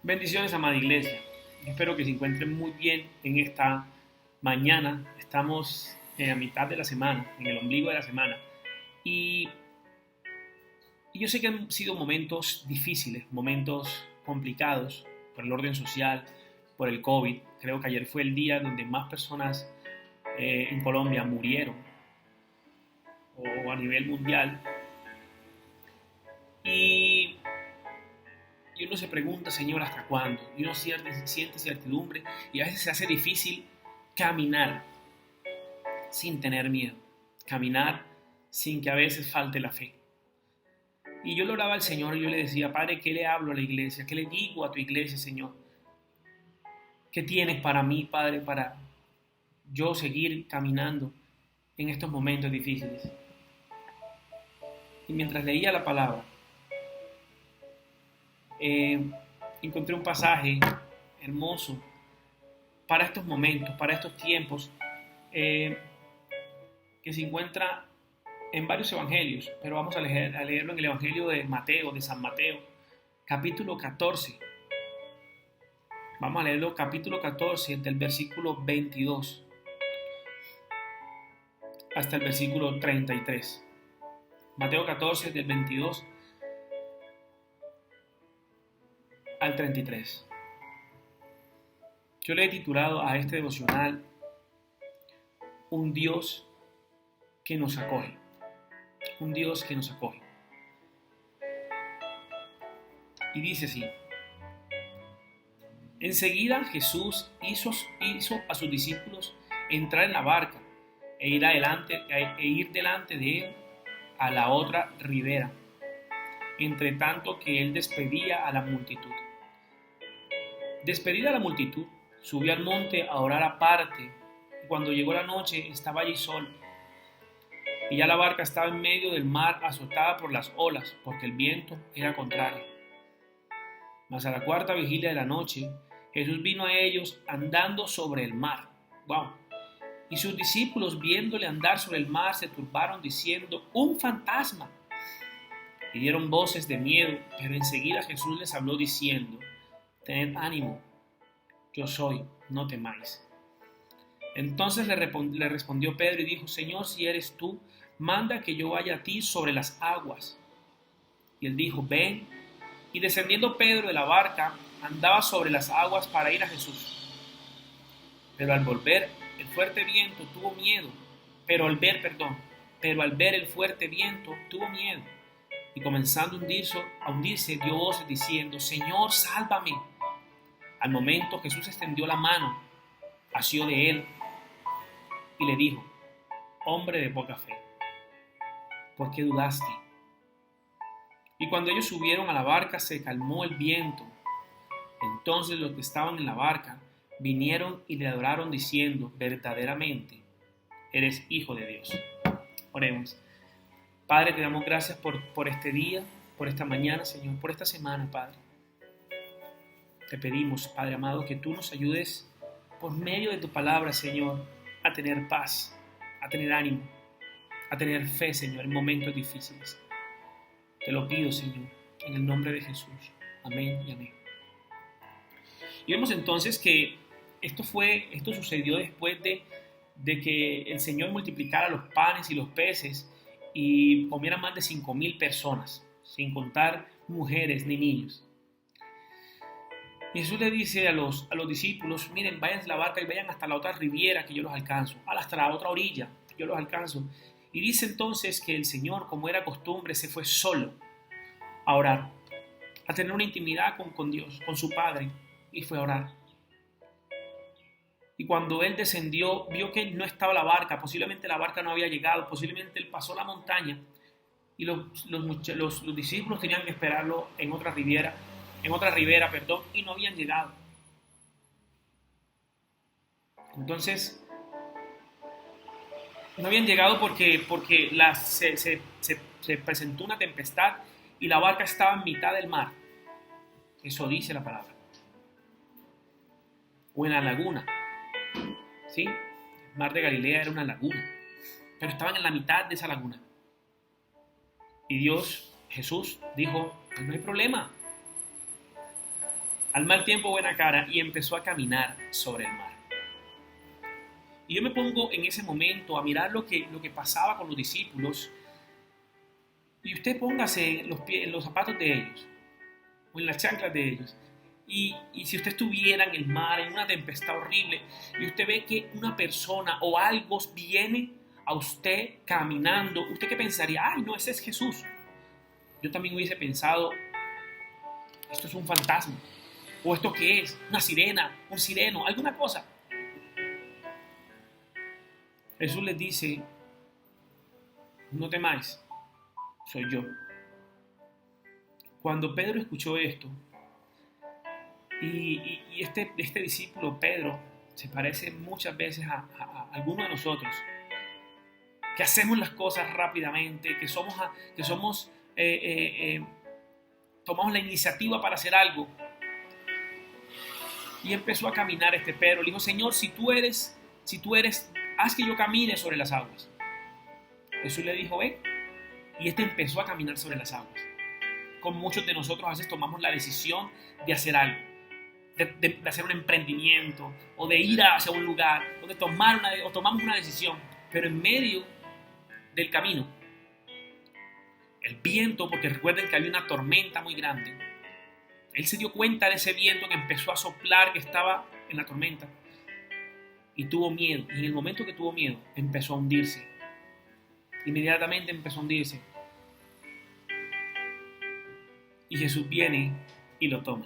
Bendiciones, amada iglesia. Espero que se encuentren muy bien en esta mañana. Estamos a mitad de la semana, en el ombligo de la semana. Y, y yo sé que han sido momentos difíciles, momentos complicados por el orden social, por el COVID. Creo que ayer fue el día donde más personas en Colombia murieron o a nivel mundial. Y Y uno se pregunta, Señor, ¿hasta cuándo? Y uno siente certidumbre y a veces se hace difícil caminar sin tener miedo, caminar sin que a veces falte la fe. Y yo le oraba al Señor y yo le decía, Padre, ¿qué le hablo a la iglesia? ¿Qué le digo a tu iglesia, Señor? ¿Qué tienes para mí, Padre, para yo seguir caminando en estos momentos difíciles? Y mientras leía la palabra, eh, encontré un pasaje hermoso para estos momentos, para estos tiempos, eh, que se encuentra en varios evangelios, pero vamos a leerlo en el Evangelio de Mateo, de San Mateo, capítulo 14. Vamos a leerlo capítulo 14 del versículo 22 hasta el versículo 33. Mateo 14 del 22 al 33. Yo le he titulado a este devocional Un Dios que nos acoge. Un Dios que nos acoge. Y dice así: enseguida Jesús hizo a sus discípulos entrar en la barca e ir delante de él a la otra ribera, entre tanto que él despedía a la multitud. Despedida la multitud, subió al monte a orar aparte, y cuando llegó la noche estaba allí solo. Y ya la barca estaba en medio del mar, azotada por las olas, porque el viento era contrario. Mas a la cuarta vigilia de la noche, Jesús vino a ellos andando sobre el mar. ¡Wow! Y sus discípulos, viéndole andar sobre el mar, se turbaron diciendo: ¡un fantasma! Y dieron voces de miedo, pero enseguida Jesús les habló diciendo: tened ánimo, yo soy, no temáis. Entonces le respondió Pedro y dijo: Señor, si eres tú, manda que yo vaya a ti sobre las aguas. Y él dijo: ven. Y descendiendo Pedro de la barca, andaba sobre las aguas para ir a Jesús. Pero al volver el fuerte viento tuvo miedo, pero al ver el fuerte viento tuvo miedo. Y comenzando a hundirse, dio voces diciendo: Señor, sálvame. Al momento Jesús extendió la mano, asió de él y le dijo: hombre de poca fe, ¿por qué dudaste? Y cuando ellos subieron a la barca se calmó el viento. Entonces los que estaban en la barca vinieron y le adoraron diciendo: verdaderamente eres Hijo de Dios. Oremos. Padre, te damos gracias por este día, por esta mañana, Señor, por esta semana, Padre. Te pedimos, Padre amado, que tú nos ayudes por medio de tu palabra, Señor, a tener paz, a tener ánimo, a tener fe, Señor, en momentos difíciles. Te lo pido, Señor, en el nombre de Jesús. Amén y amén. Y vemos entonces que esto sucedió después de que el Señor multiplicara los panes y los peces y comiera más de 5,000 personas, sin contar mujeres ni niños. Y Jesús le dice a los discípulos: miren, vayan a la barca y vayan hasta la otra riviera que yo los alcanzo, hasta la otra orilla que yo los alcanzo. Y dice entonces que el Señor, como era costumbre, se fue solo a orar, a tener una intimidad con Dios, con su Padre, y fue a orar. Y cuando él descendió, vio que no estaba la barca, posiblemente la barca no había llegado, posiblemente él pasó la montaña y los discípulos tenían que esperarlo en otra ribera, y no habían llegado. Entonces, no habían llegado porque se presentó una tempestad y la barca estaba en mitad del mar. Eso dice la palabra. O en la laguna. ¿Sí? El mar de Galilea era una laguna, pero estaban en la mitad de esa laguna. Y Jesús, dijo: no hay problema. Al mal tiempo buena cara, y empezó a caminar sobre el mar. Y yo me pongo en ese momento a mirar lo que pasaba con los discípulos, y usted póngase en los zapatos de ellos, o en las chanclas de ellos. Y si usted estuviera en el mar, en una tempestad horrible, y usted ve que una persona o algo viene a usted caminando, ¿usted qué pensaría? ¡Ay, no, ese es Jesús! Yo también hubiese pensado, esto es un fantasma. ¿O esto qué es? ¿Una sirena? ¿Un sireno? ¿Alguna cosa? Jesús les dice, no temáis, soy yo. Cuando Pedro escuchó esto, y este discípulo Pedro se parece muchas veces a alguno de nosotros, que hacemos las cosas rápidamente, que tomamos la iniciativa para hacer algo. Y empezó a caminar este Pedro. Le dijo, Señor, si tú eres, haz que yo camine sobre las aguas. Jesús le dijo, ve. Y este empezó a caminar sobre las aguas. Como muchos de nosotros a veces tomamos la decisión de hacer algo, de hacer un emprendimiento, o de ir hacia un lugar, o tomamos una decisión, pero en medio del camino, el viento, porque recuerden que había una tormenta muy grande, él se dio cuenta de ese viento que empezó a soplar, que estaba en la tormenta, y tuvo miedo. Y en el momento que tuvo miedo, empezó a hundirse. Inmediatamente empezó a hundirse. Y Jesús viene y lo toma.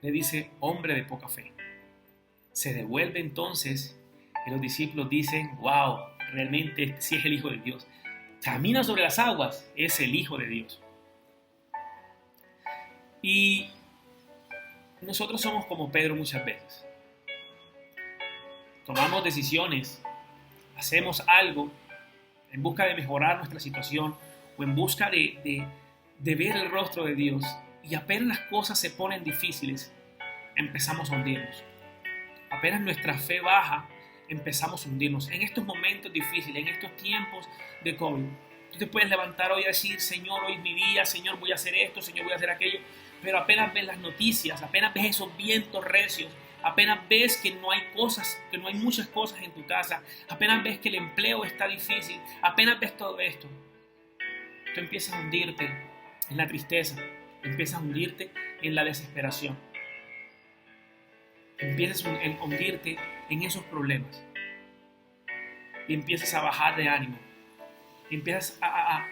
Le dice, hombre de poca fe. Se devuelve entonces y los discípulos dicen, wow, realmente este sí es el Hijo de Dios. Camina sobre las aguas, es el Hijo de Dios. Y nosotros somos como Pedro muchas veces. Tomamos decisiones, hacemos algo en busca de mejorar nuestra situación o en busca de ver el rostro de Dios, y apenas las cosas se ponen difíciles, empezamos a hundirnos. Apenas nuestra fe baja, empezamos a hundirnos. En estos momentos difíciles, en estos tiempos de COVID, tú te puedes levantar hoy y decir, Señor, hoy es mi día, Señor, voy a hacer esto, Señor, voy a hacer aquello, pero apenas ves las noticias, apenas ves esos vientos recios, apenas ves que no hay muchas cosas en tu casa, apenas ves que el empleo está difícil, apenas ves todo esto, tú empiezas a hundirte en la tristeza, empiezas a hundirte en la desesperación, empiezas a hundirte en esos problemas y empiezas a bajar de ánimo, empiezas a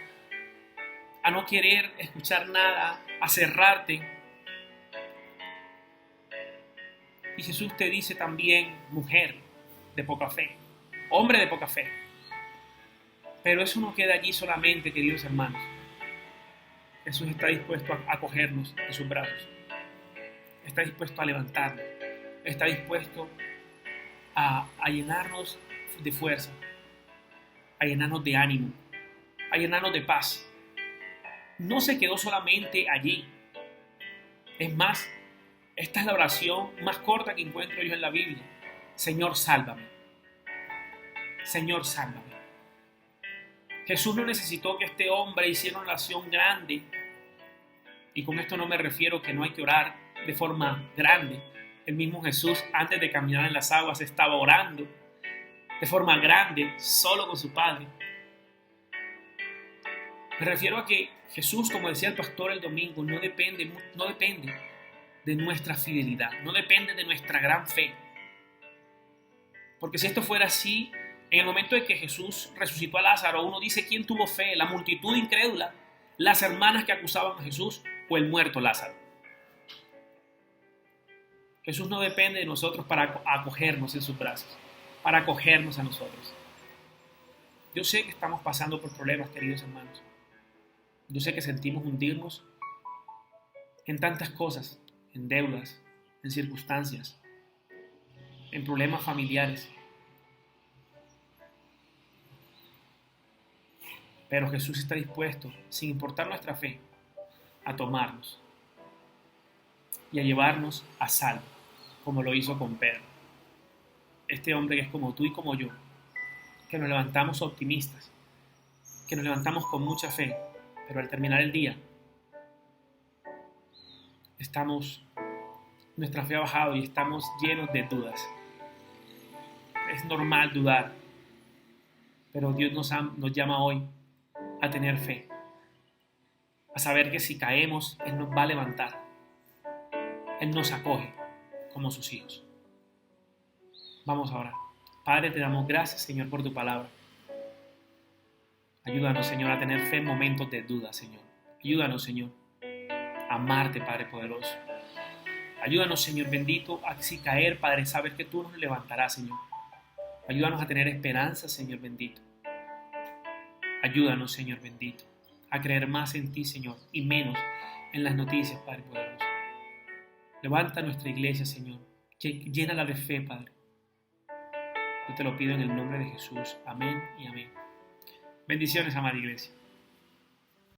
no querer escuchar nada, a cerrarte. Y Jesús te dice también, mujer de poca fe, hombre de poca fe. Pero eso no queda allí solamente, queridos hermanos. Jesús está dispuesto a acogernos en sus brazos. Está dispuesto a levantarnos. Está dispuesto a llenarnos de fuerza, a llenarnos de ánimo, a llenarnos de paz. No se quedó solamente allí. Es más, esta es la oración más corta que encuentro yo en la Biblia. Señor, sálvame. Señor, sálvame. Jesús no necesitó que este hombre hiciera una oración grande. Y con esto no me refiero que no hay que orar de forma grande. El mismo Jesús, antes de caminar en las aguas, estaba orando de forma grande, solo con su Padre. Me refiero a que Jesús, como decía el pastor el domingo, no depende de nuestra fidelidad, no depende de nuestra gran fe. Porque si esto fuera así, en el momento de que Jesús resucitó a Lázaro, uno dice, ¿quién tuvo fe? ¿La multitud incrédula? ¿Las hermanas que acusaban a Jesús o el muerto Lázaro? Jesús no depende de nosotros para acogernos en sus brazos, para acogernos a nosotros. Yo sé que estamos pasando por problemas, queridos hermanos. Yo sé que sentimos hundirnos en tantas cosas, en deudas, en circunstancias, en problemas familiares. Pero Jesús está dispuesto, sin importar nuestra fe, a tomarnos y a llevarnos a salvo, como lo hizo con Pedro. Este hombre que es como tú y como yo, que nos levantamos optimistas, que nos levantamos con mucha fe, pero al terminar el día nuestra fe ha bajado y estamos llenos de dudas. Es normal dudar, pero Dios nos llama hoy a tener fe, a saber que si caemos, Él nos va a levantar. Él nos acoge como sus hijos. Vamos a orar. Padre, te damos gracias, Señor, por tu palabra. Ayúdanos, Señor, a tener fe en momentos de duda, Señor. Ayúdanos, Señor, a amarte, Padre poderoso. Ayúdanos, Señor bendito, a si caer, Padre, saber que tú nos levantarás, Señor. Ayúdanos a tener esperanza, Señor bendito. Ayúdanos, Señor bendito, a creer más en ti, Señor, y menos en las noticias, Padre poderoso. Levanta nuestra iglesia, Señor. Llénala de fe, Padre. Yo te lo pido en el nombre de Jesús. Amén y amén. Bendiciones, amada iglesia.